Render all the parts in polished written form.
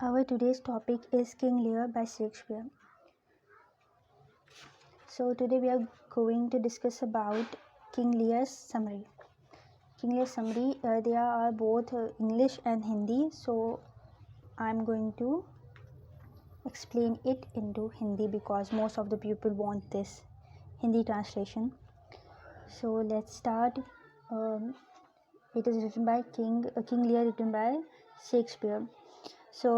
Our today's topic is King Lear by Shakespeare. So today we are going to discuss about King Lear's summary. King Lear's summary, they are both English and Hindi, so I'm going to explain it into Hindi because most of the people want this Hindi translation. So let's start. It is written by King Lear, written by Shakespeare. सो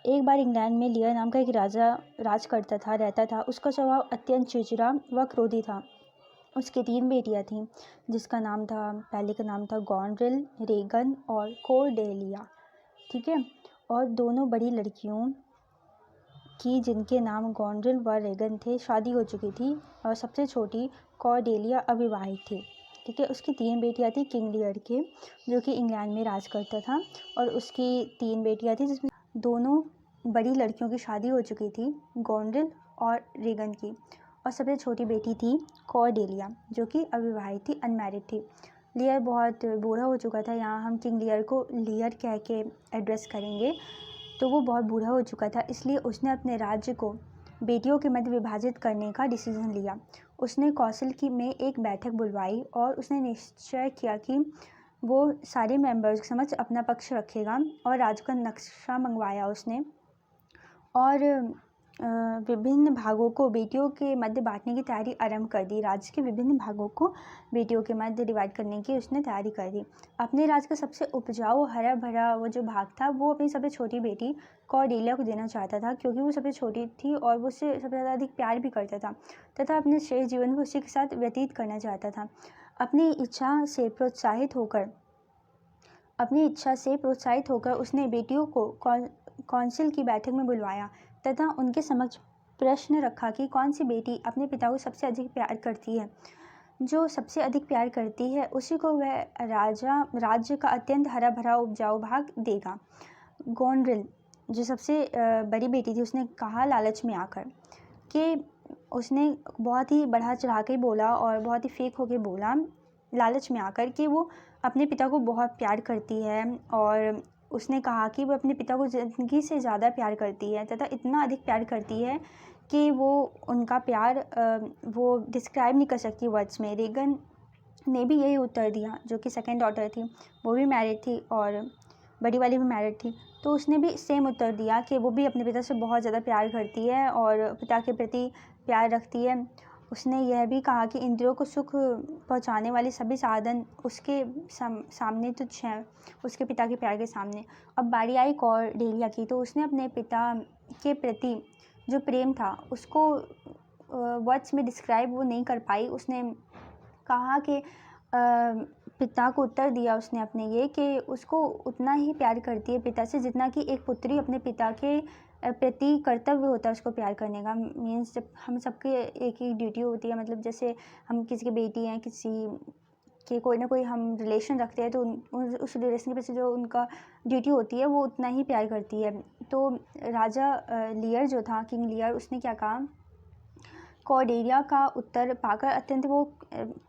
एक बार England में लियर नाम का एक राजा राज करता था रहता था। उसका स्वभाव अत्यंत चिड़चिड़ा व क्रोधी था। उसकी 3 बेटियां थीं, जिसका नाम था पहले का नाम था गॉनरिल, रेगन और कोर्डेलिया। ठीक है। और दोनों बड़ी लड़कियों की, जिनके नाम गॉनरिल व रेगन थे, शादी हो चुकी थी और सबसे छोटी कोर्डेलिया अविवाहित थी। ठीक है। उसकी 3 बेटियां थी किंग लियर के, जो कि इंग्लैंड में राज करता था, और उसकी 3 बेटियां थी जिसमें दोनों बड़ी लड़कियों की शादी हो चुकी थी, गॉनरिल और रेगन की, और सबसे छोटी बेटी थी कोर्डेलिया, जो कि अविवाहित थी, अनमैरिड थी। लियर बहुत बूढ़ा हो चुका था। यहाँ हम किंग लियर को लियर कह के एड्रेस करेंगे। तो वो बहुत बूढ़ा हो चुका था, इसलिए उसने अपने राज्य को बेटियों के मध्य विभाजित करने का डिसीजन लिया। उसने कौंसिल की में एक बैठक बुलवाई और उसने निश्चय किया कि वो सारे मेंबर्स के समक्ष अपना पक्ष रखेगा, और राज्य का नक्शा मंगवाया उसने, और विभिन्न भागों को बेटियों के मध्य बांटने की तैयारी आरंभ कर दी। राज्य के विभिन्न भागों को बेटियों के मध्य डिवाइड करने की उसने तैयारी कर दी। अपने राज्य का सबसे उपजाऊ हरा भरा वो जो भाग था, वो अपनी सबसे छोटी बेटी कोर्डेलिया को देना चाहता था, क्योंकि वो सबसे छोटी थी और वो उससे सबसे ज़्यादा अधिक प्यार भी करता था, तथा अपने शेष जीवन को उसी के साथ व्यतीत करना चाहता था। अपनी इच्छा से प्रोत्साहित होकर उसने बेटियों को कौंसिल की बैठक में बुलवाया तथा उनके समक्ष प्रश्न रखा कि कौन सी बेटी अपने पिता को सबसे अधिक प्यार करती है। जो सबसे अधिक प्यार करती है उसी को वह राज्य का अत्यंत हरा भरा उपजाऊ भाग देगा। गॉनरिल, जो सबसे बड़ी बेटी थी, उसने कहा लालच में आकर कि उसने बहुत ही बढ़ा चढ़ा के बोला और बहुत ही फेक होके बोला लालच में आकर कि वो अपने पिता को बहुत प्यार करती है, और उसने कहा कि वो अपने पिता को ज़िंदगी से ज़्यादा प्यार करती है तथा इतना अधिक प्यार करती है कि वो उनका प्यार वो डिस्क्राइब नहीं कर सकती वर्ड्स में। रेगन ने भी यही उत्तर दिया, जो कि सेकंड डॉटर थी, वो भी मैरिड थी और बड़ी वाली भी मैरिड थी। तो उसने भी सेम उत्तर दिया कि वो भी अपने पिता से बहुत ज़्यादा प्यार करती है और पिता के प्रति प्यार रखती है। उसने यह भी कहा कि इंद्रियों को सुख पहुंचाने वाले सभी साधन उसके सामने तुच्छ हैं, उसके पिता के प्यार के सामने। अब बारी आई कोर्डेलिया की, तो उसने अपने पिता के प्रति जो प्रेम था उसको वर्ड्स में डिस्क्राइब वो नहीं कर पाई। उसने कहा कि पिता को उत्तर दिया उसने अपने ये कि उसको उतना ही प्यार करती है पिता से जितना कि एक पुत्री अपने पिता के प्रति कर्तव्य होता है उसको प्यार करने का। मीन्स जब हम सबके एक ही ड्यूटी होती है, मतलब जैसे हम किसी की बेटी हैं, किसी के कोई ना कोई हम रिलेशन रखते हैं, तो उस रिलेशन के पीछे जो उनका ड्यूटी होती है वो उतना ही प्यार करती है। तो राजा लियर जो था, किंग लियर, उसने क्या कहा, कोर्डेलिया का उत्तर पाकर अत्यंत वो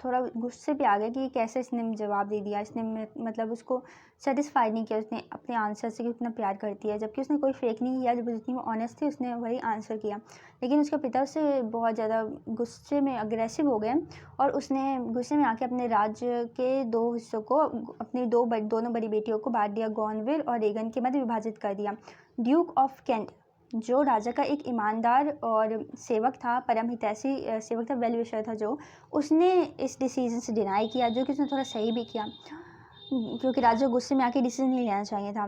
थोड़ा गुस्से पे आ गया कि कैसे इसने जवाब दे दिया। इसने मतलब उसको सेटिस्फाइड नहीं किया उसने अपने आंसर से कि उतना प्यार करती है, जबकि उसने कोई फेक नहीं किया, जब जितनी वो ऑनेस्ट थी उसने वही आंसर किया। लेकिन उसके पिता उससे बहुत ज़्यादा गुस्से में अग्रेसिव हो गए और उसने गुस्से में आके अपने राज्य के 2 हिस्सों को अपनी दोनों बड़ी बेटियों को बांट दिया, गॉनविल और रेगन के मध्य विभाजित कर दिया। ड्यूक ऑफ केंट, जो राजा का एक ईमानदार और सेवक था, परम हितैषी सेवक था, वेल विशर था, जो उसने इस डिसीजन से डिनाई किया, जो कि उसने थोड़ा सही भी किया, क्योंकि राजा गुस्से में आके डिसीजन नहीं लेना चाहिए था।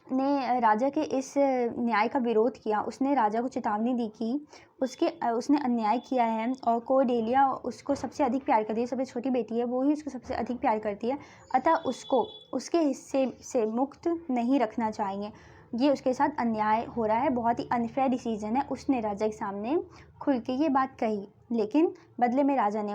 ने राजा के इस न्याय का विरोध किया। उसने राजा को चेतावनी दी कि उसने अन्याय किया है और कोर्डेलिया उसको सबसे अधिक प्यार करती है, सबसे छोटी बेटी है, वो ही उसको सबसे अधिक प्यार करती है, अतः उसको उसके हिस्से से मुक्त नहीं रखना चाहिए। ये उसके साथ अन्याय हो रहा है, बहुत ही अनफेयर डिसीजन है। उसने राजा के सामने खुल के ये बात कही, लेकिन बदले में राजा ने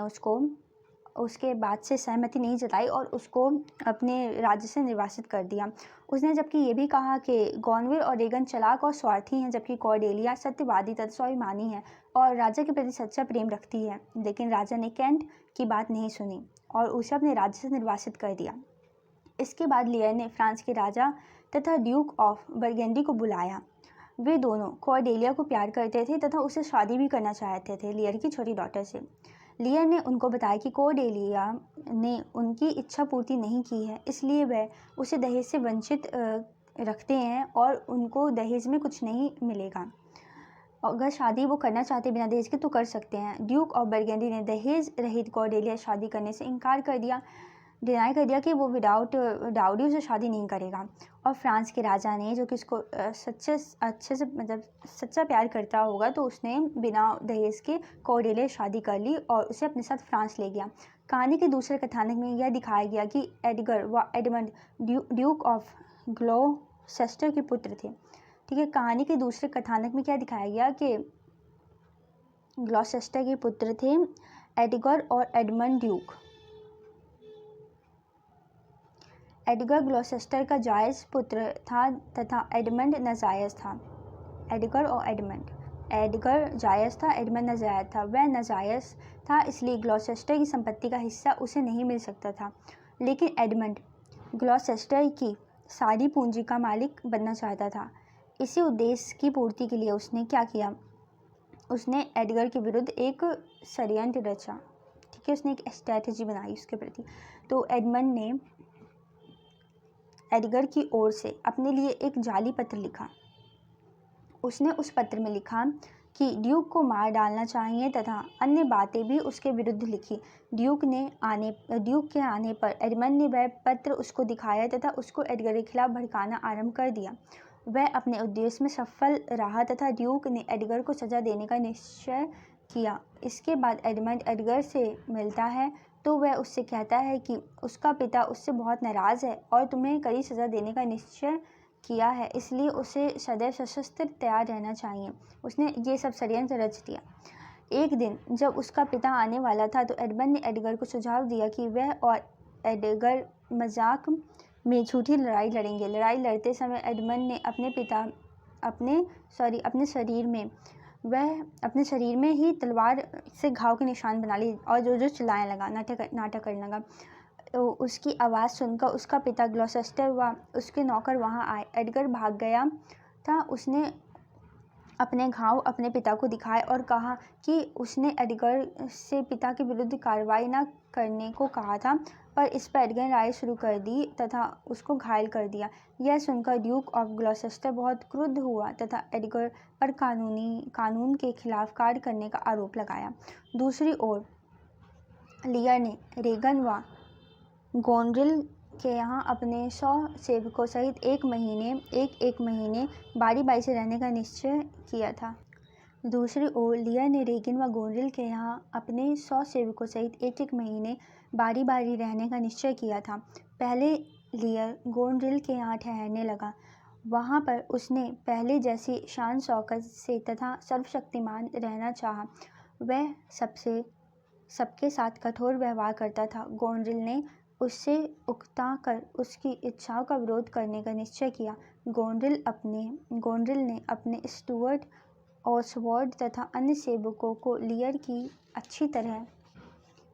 उसके बात से सहमति नहीं जताई और उसको अपने राज्य से निर्वासित कर दिया। उसने जबकि ये भी कहा कि गॉनविल और रेगन चालाक और स्वार्थी हैं, जबकि कोर्डेलिया सत्यवादी तथा स्वाभिमानी है और राजा के प्रति सच्चा प्रेम रखती है। लेकिन राजा ने केंट की बात नहीं सुनी और उसे अपने राज्य से निर्वासित कर दिया। इसके बाद लियर ने फ्रांस के राजा तथा ड्यूक ऑफ बरगेंडी को बुलाया। वे दोनों कॉर्डेलिया को प्यार करते थे तथा उससे शादी भी करना चाहते थे, लियर की छोटी डॉटर से। लियर ने उनको बताया कि कॉर्डेलिया ने उनकी इच्छा पूर्ति नहीं की है, इसलिए वह उसे दहेज से वंचित रखते हैं और उनको दहेज में कुछ नहीं मिलेगा। अगर शादी वो करना चाहते बिना दहेज के तो कर सकते हैं। ड्यूक ऑफ बरगेंडी ने दहेज रहित कॉर्डेलिया शादी करने से इनकार कर दिया, डिनाई कर दिया कि वो विदाउट डाउडी से शादी नहीं करेगा। और फ्रांस के राजा ने, जो कि इसको अच्छे से मतलब सच्चा प्यार करता होगा, तो उसने बिना दहेज के कॉर्डेलिया शादी कर ली और उसे अपने साथ फ्रांस ले गया। कहानी के दूसरे कथानक में यह दिखाया गया कि एडगर व एडमंड ड्यूक ऑफ ग्लौसेस्टर के पुत्र थे। ठीक है, कहानी के दूसरे कथानक में क्या दिखाया गया कि ग्लौसेस्टर के पुत्र थे एडगर और एडमंड ड्यूक। एडगर ग्लौसेस्टर का जायज़ पुत्र था तथा एडमंड नाजायज़ था। एडगर और एडगर जायज़ था, एडमंड नाजायज़ था। वह नाजायज़ था इसलिए ग्लौसेस्टर की संपत्ति का हिस्सा उसे नहीं मिल सकता था, लेकिन एडमंड ग्लौसेस्टर की सारी पूंजी का मालिक बनना चाहता था। इसी उद्देश्य की पूर्ति के लिए उसने क्या किया, उसने एडगर के विरुद्ध एक षड्यंत्र रचा। ठीक है, उसने एक स्ट्रैटेजी बनाई उसके प्रति। तो एडमंड ने एडगर की ओर से अपने लिए एक जाली पत्र लिखा। उसने उस पत्र में लिखा कि ड्यूक को मार डालना चाहिए तथा अन्य बातें भी उसके विरुद्ध लिखी। ड्यूक के आने पर एडमंड ने वह पत्र उसको दिखाया तथा उसको एडगर के खिलाफ भड़काना आरंभ कर दिया। वह अपने उद्देश्य में सफल रहा तथा ड्यूक ने एडगर को सज़ा देने का निश्चय किया। इसके बाद एडमंड एडगर से मिलता है तो वह उससे कहता है कि उसका पिता उससे बहुत नाराज़ है और तुम्हें कड़ी सज़ा देने का निश्चय किया है, इसलिए उसे सदैव सशस्त्र तैयार रहना चाहिए। उसने ये सब षड्यंत्र रच दिया। एक दिन जब उसका पिता आने वाला था तो एडमंड ने एडगर को सुझाव दिया कि वह और एडगर मजाक में झूठी लड़ाई लड़ेंगे। लड़ाई लड़ते समय एडमंड ने अपने शरीर में ही तलवार से घाव के निशान बना लिए और जो चिल्लाने लगा, नाटक करने लगा। तो उसकी आवाज़ सुनकर उसका पिता ग्लौसेस्टर व उसके नौकर वहां आए। एडगर भाग गया था। उसने अपने घाव अपने पिता को दिखाए और कहा कि उसने एडगर से पिता के विरुद्ध कार्रवाई न करने को कहा था, पर इस पर एडगर ने लड़ाई शुरू कर दी तथा उसको घायल कर दिया। यह सुनकर ड्यूक ऑफ ग्लौसेस्टर बहुत क्रुद्ध हुआ तथा एडगर पर कानून के खिलाफ कार्य करने का आरोप लगाया। दूसरी ओर लियर ने रेगन व गोनरिल के यहाँ अपने 100 सेवकों सहित एक महीने बारी से रहने का निश्चय किया था। दूसरी ओर लियर ने रेगिन व गोनरिल के यहाँ अपने 100 सेवकों सहित एक महीने बारी रहने का निश्चय किया था। पहले लियर गोनरिल के यहाँ ठहरने लगा। वहाँ पर उसने पहले जैसी शान शौकत से तथा सर्वशक्तिमान रहना चाहा। वह सबके साथ कठोर व्यवहार करता था। गोनरिल ने उससे उकता कर उसकी इच्छाओं का विरोध करने का निश्चय किया। गोनरिल ने अपने स्टुअर्ट ऑसवर्ड तथा अन्य सेवकों को लियर की अच्छी तरह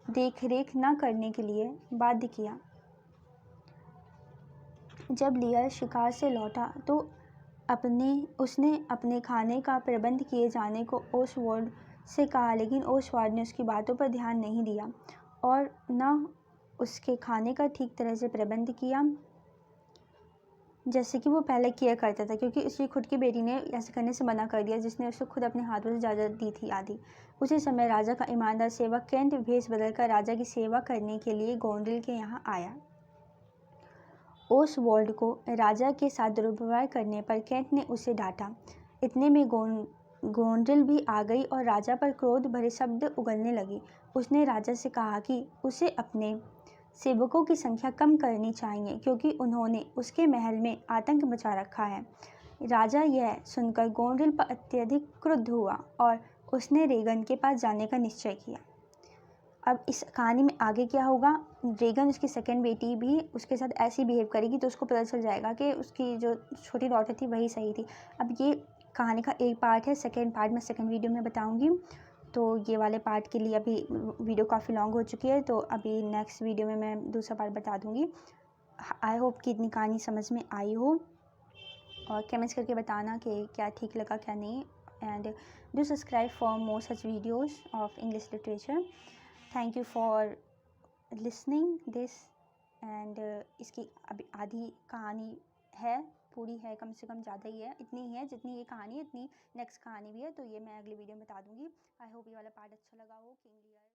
देखरेख न करने के लिए बाध्य किया। जब लियर शिकार से लौटा तो उसने अपने खाने का प्रबंध किए जाने को ऑसवर्ड से कहा, लेकिन ऑसवर्ड ने उसकी बातों पर ध्यान नहीं दिया और न उसके खाने का ठीक तरह से प्रबंध किया जैसे कि वो पहले किया करता था, क्योंकि उसकी खुद की बेटी ने ऐसे करने से मना कर दिया, जिसने उसको खुद अपने हाथों से इजाज़त दी थी आदि। उसी समय राजा का ईमानदार सेवक केंट भेष बदलकर राजा की सेवा करने के लिए गोनरिल के यहाँ आया। ओसवाल्ड को राजा के साथ दुर्व्यवहार करने पर केंट ने उसे डांटा। इतने में गोनरिल भी आ गई और राजा पर क्रोध भरे शब्द उगलने लगी। उसने राजा से कहा कि उसे अपने सेवकों की संख्या कम करनी चाहिए, क्योंकि उन्होंने उसके महल में आतंक मचा रखा है। राजा यह सुनकर गोनरिल पर अत्यधिक क्रुद्ध हुआ और उसने रेगन के पास जाने का निश्चय किया। अब इस कहानी में आगे क्या होगा, रेगन उसकी सेकंड बेटी भी उसके साथ ऐसी बिहेव करेगी तो उसको पता चल जाएगा कि उसकी जो छोटी डॉटर थी वही सही थी। अब ये कहानी का एक पार्ट है, सेकंड पार्ट मैं सेकंड वीडियो में बताऊंगी। तो ये वाले पार्ट के लिए अभी वीडियो काफ़ी लॉन्ग हो चुकी है, तो अभी नेक्स्ट वीडियो में मैं दूसरा पार्ट बता दूंगी। आई होप कि इतनी कहानी समझ में आई हो। और कमेंट्स करके बताना कि क्या ठीक लगा क्या नहीं। And do subscribe for more such videos of English literature. Thank you for listening this. And इसकी अभी आधी कहानी है, पूरी है, कम से कम ज़्यादा ही है, इतनी ही है जितनी ये कहानी है इतनी नेक्स्ट कहानी भी है, तो ये मैं अगली वीडियो में बता दूँगी। आई होप ये वाला पार्ट अच्छा लगा हो। King Lear